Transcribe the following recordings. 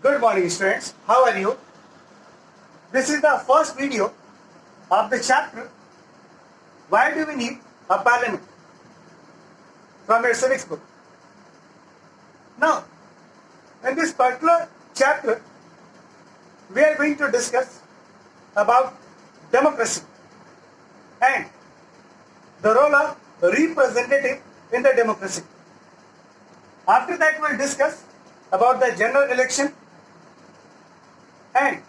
Good morning, students. How are you? This is the first video of the chapter Why do we need a parliament? From your civics book. Now, in this particular chapter, we are going to discuss about democracy and the role of representative in the democracy. After that, we will discuss about the general election, and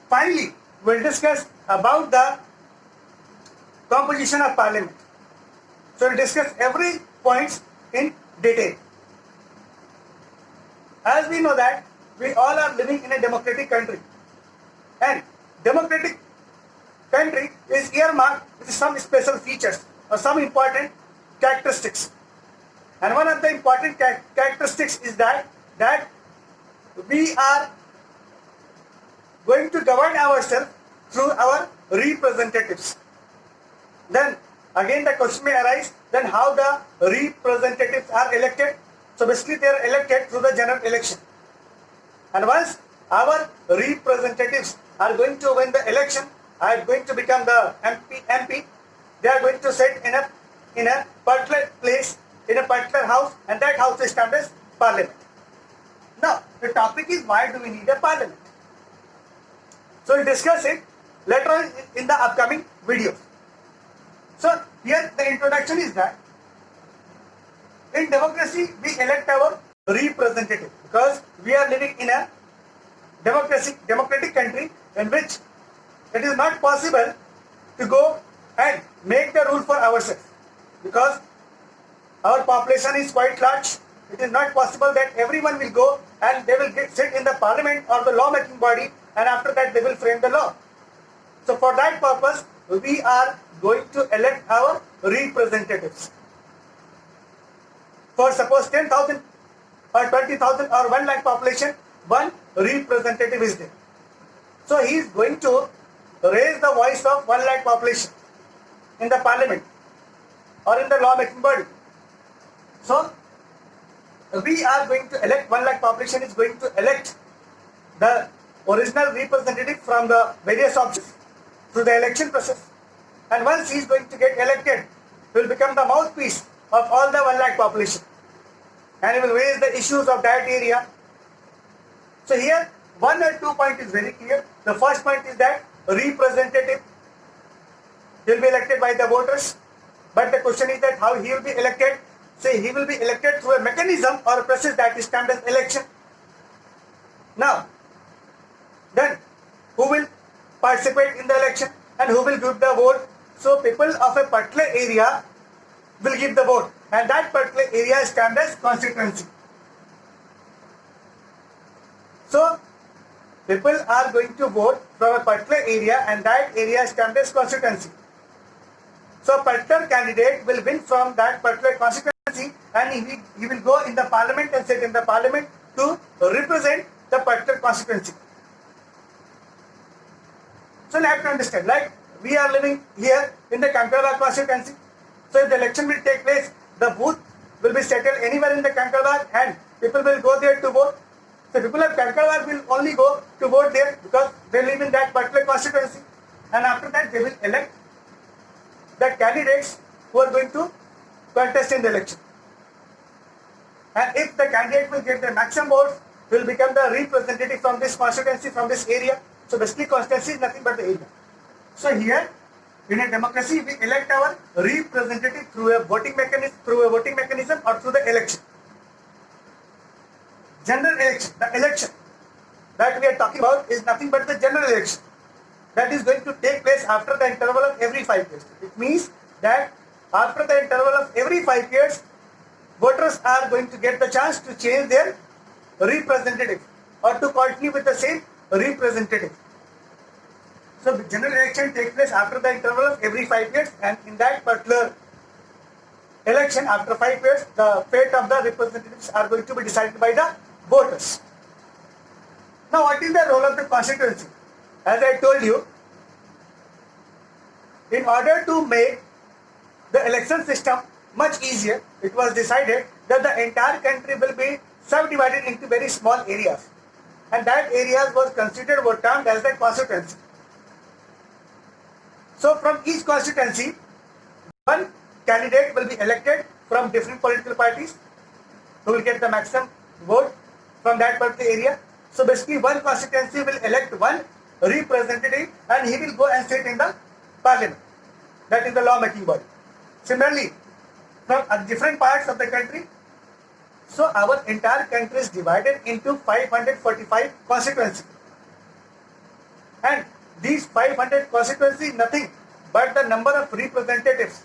finally, we will discuss about the composition of parliament. So, we will discuss every point in detail. As we know that we all are living in a democratic country, and democratic country is earmarked with some special features or some important characteristics. And one of the important characteristics is that we are going to govern ourselves through our representatives. Then again the question may arise, then how the representatives are elected? So basically they are elected through the general election. And once our representatives are going to win the election, are going to become the MP, they are going to sit in a particular place, in a particular house, and that house is termed as parliament. Now, the topic is why do we need a parliament? So we'll discuss it later on in the upcoming videos. So here the introduction is that in democracy we elect our representative because we are living in a democratic country in which it is not possible to go and make the rule for ourselves because our population is quite large. It is not possible that everyone will go and they will sit in the parliament or the law making body, and after that they will frame the law. So for that purpose we are going to elect our representatives. For suppose 10,000 or 20,000 or 1 lakh population, one representative is there. So he is going to raise the voice of 1 lakh population in the parliament or in the law making body. So we are going to elect 1 lakh population is going to elect the original representative from the various options through the election process. And once he is going to get elected, he will become the mouthpiece of all the 1 lakh population. And he will raise the issues of that area. So here, 1 or 2 point is very clear. The first point is that representative will be elected by the voters. But the question is that how he will be elected. Say he will be elected through a mechanism or a process that is termed as election. Now, then who will participate in the election and who will give the vote? So people of a particular area will give the vote, and that particular area is termed as constituency. So people are going to vote from a particular area, and that area is termed as constituency. So a particular candidate will win from that particular constituency, and he will go in the parliament and sit in the parliament to represent the particular constituency. So you have to understand, like we are living here in the Kankarwar constituency. So if the election will take place, the booth will be settled anywhere in the Kankarwar and people will go there to vote. So people of Kankarwar will only go to vote there because they live in that particular constituency, and after that they will elect the candidates who are going to contest in the election. And if the candidate will get the maximum votes, he will become the representative from this constituency, from this area. So basically constituency is nothing but the area. So here in a democracy we elect our representative through a voting mechanism or through the election. General election, the election that we are talking about is nothing but the general election that is going to take place after the interval of every 5 years. It means that after the interval of every 5 years, voters are going to get the chance to change their representative or to continue with the same representative. So the general election takes place after the interval of every 5 years, and in that particular election after 5 years, the fate of the representatives are going to be decided by the voters. Now what is the role of the constituency? As I told you, in order to make the election system much easier, it was decided that the entire country will be subdivided into very small areas. and that areas was considered or termed as the constituency. So from each constituency, one candidate will be elected from different political parties who will get the maximum vote from that particular area. So basically one constituency will elect one representative and he will go and sit in the parliament. That is the law making body. Similarly, from different parts of the country, so our entire country is divided into 545 constituencies. And these 500 constituencies nothing but the number of representatives.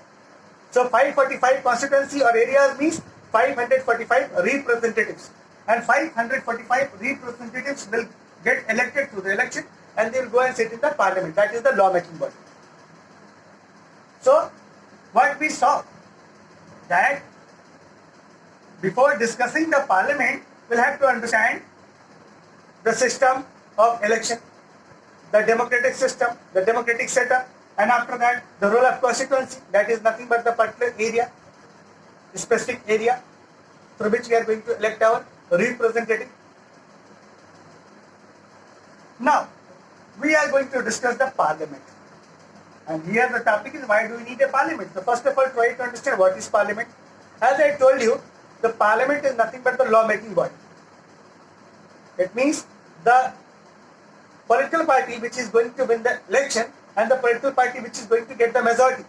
So 545 constituency or areas means 545 representatives. And 545 representatives will get elected through the election and they will go and sit in the parliament. That is the law making body. So what we saw that before discussing the parliament, we'll have to understand the system of election, the democratic system, the democratic setup, and after that the role of constituency, that is nothing but the particular area, specific area through which we are going to elect our representative. Now, we are going to discuss the parliament. And here the topic is, why do we need a parliament? So first of all, try to understand what is parliament. As I told you, the parliament is nothing but the law-making body. It means the political party which is going to win the election and the political party which is going to get the majority.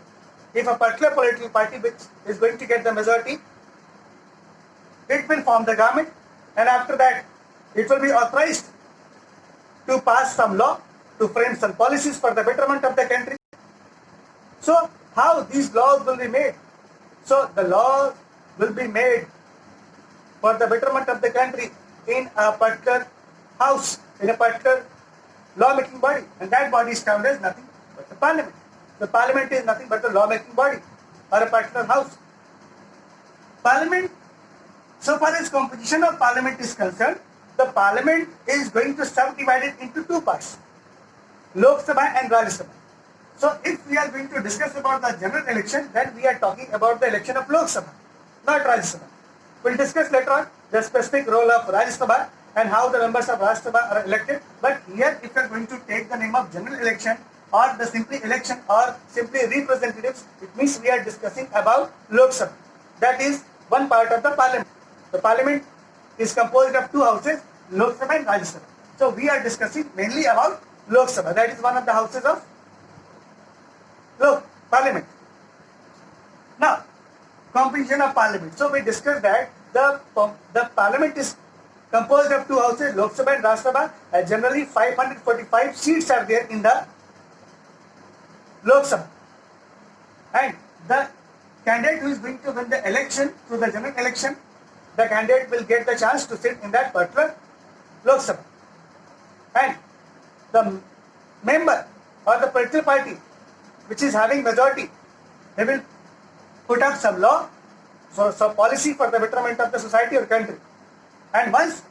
If a particular political party which is going to get the majority, it will form the government, and after that it will be authorized to pass some law, to frame some policies for the betterment of the country. So how these laws will be made? So the laws will be made for the betterment of the country in a particular house, in a particular law-making body, and that body is termed as nothing but the parliament. The parliament is nothing but the law-making body or a particular house. Parliament, so far as composition of parliament is concerned, the parliament is going to subdivide it into two parts, Lok Sabha and Rajya Sabha. So if we are going to discuss about the general election, then we are talking about the election of Lok Sabha, not Rajya Sabha. We'll discuss later on the specific role of Rajya Sabha and how the members of Rajya Sabha are elected. But here, if you are going to take the name of general election or the simply election or simply representatives, it means we are discussing about Lok Sabha. That is one part of the parliament. The parliament is composed of two houses, Lok Sabha and Rajya Sabha. So we are discussing mainly about Lok Sabha. That is one of the houses of parliament. Now, composition of parliament. So we discussed that the parliament is composed of two houses, Lok Sabha and Rajya Sabha. Generally 545 seats are there in the Lok Sabha. And the candidate who is going to win the election through the general election, the candidate will get the chance to sit in that particular Lok Sabha. And the member or the political party which is having majority, they will put up some law, so some policy for the betterment of the society or country. And once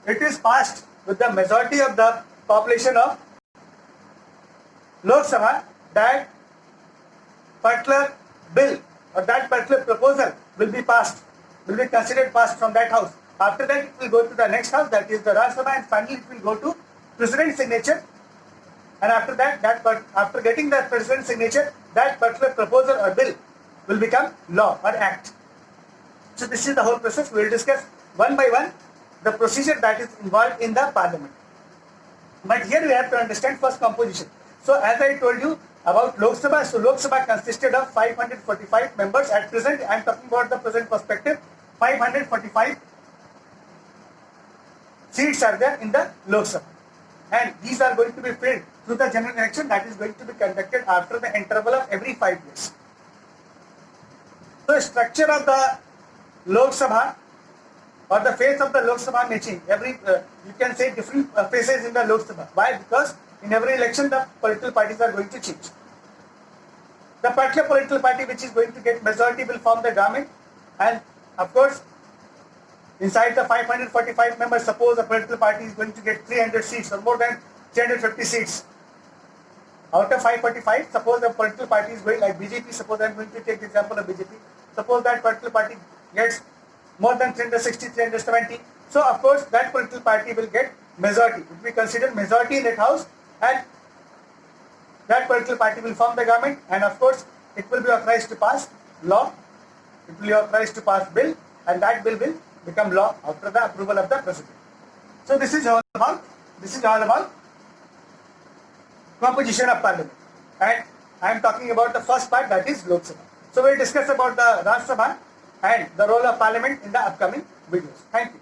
it is passed with the majority of the population of Lok Sabha, that particular bill or that particular proposal will be passed, will be considered passed from that house. After that, it will go to the next house, that is the Rajya Sabha, and finally it will go to President's signature. And after that, after getting the President's signature, that particular proposal or bill will become law or act. So this is the whole process. We will discuss one by one the procedure that is involved in the parliament. But here we have to understand first composition. So as I told you about Lok Sabha, so Lok Sabha consisted of 545 members. At present, I am talking about the present perspective, 545 seats are there in the Lok Sabha. And these are going to be filled through the general election that is going to be conducted after the interval of every 5 years. So the structure of the Lok Sabha or the face of the Lok Sabha may change. You can say different faces in the Lok Sabha. Why? Because in every election the political parties are going to change. The particular political party which is going to get majority will form the government, and of course inside the 545 members, suppose a political party is going to get 300 seats or more than 350 seats. Out of 545, suppose a political party is going like BJP, suppose I am going to take the example of BJP. Suppose that political party gets more than 360, 370. So of course that political party will get majority. It will be considered majority in that house, and that particular party will form the government, and of course it will be authorized to pass law. It will be authorized to pass bill, and that bill will become law after the approval of the president. So this is all about composition of parliament, and I am talking about the first part, that is Lok Sabha. So we will discuss about the Rajya Sabha and the role of parliament in the upcoming videos. Thank you.